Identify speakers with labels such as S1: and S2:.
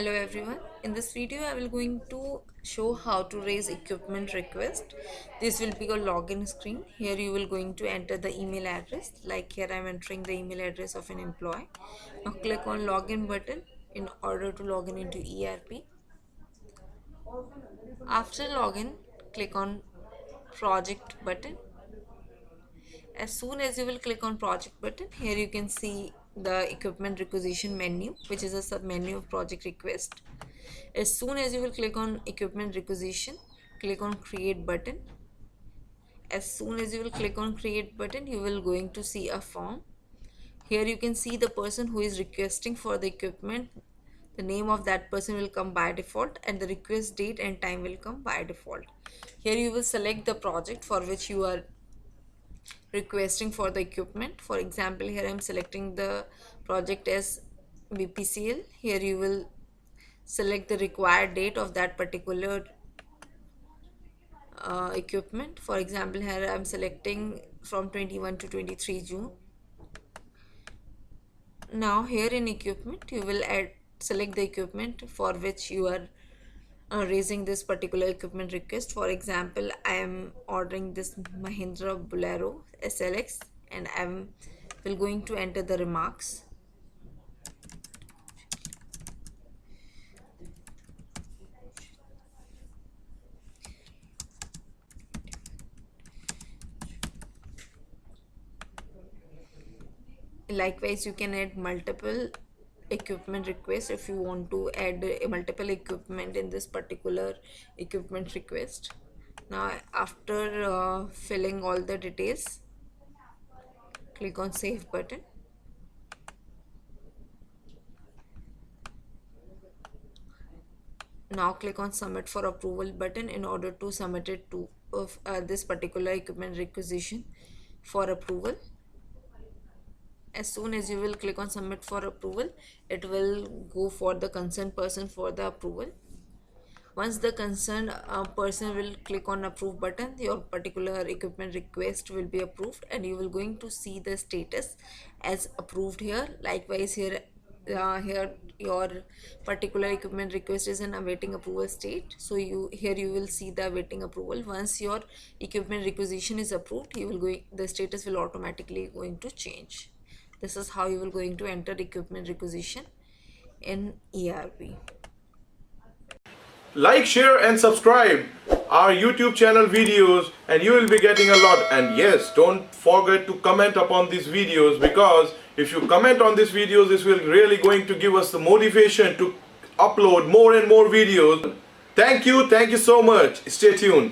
S1: Hello everyone. In this video I will going to show how to raise equipment request. This will be a login screen. Here you will going to enter the email address. Like here I am entering the email address of an employee. Now click on login button in order to log in into ERP. After login, click on project button. As soon as you will click on project button, here you can see the equipment requisition menu, which is a sub menu of project request. As soon as you will click on equipment requisition, click on create button. As soon as you will click on create button, you will going to see a form. Here you can see the person who is requesting for the equipment. The name of that person will come by default and the request date and time will come by default. Here you will select the project for which you are requesting for the equipment. For example, here I am selecting the project as BPCL. Here you will select the required date of that particular equipment. For example, here I am selecting from 21 to 23 June. Now here in equipment you will select the equipment for which you are raising this particular equipment request. For example, I am ordering this Mahindra Bolero SLX and I will going to enter the remarks. Likewise, you can add multiple equipment requests if you want to add multiple equipment in this particular equipment request. Now after filling all the details, click on save button. Now click on submit for approval button in order to submit it to this particular equipment requisition for approval. As soon as you will click on submit for approval, it will go for the concerned person for the approval. Once the concerned person will click on approve button, your particular equipment request will be approved and you will going to see the status as approved here. Likewise, here your particular equipment request is in awaiting approval state, so here you will see the awaiting approval. Once your equipment requisition is approved, the status will automatically going to change. This is how you will going to enter equipment requisition in ERP.
S2: Like, share and subscribe our YouTube channel videos and you will be getting a lot. And yes, don't forget to comment upon these videos, because if you comment on these videos, this will really going to give us the motivation to upload more and more videos. Thank you so much. Stay tuned.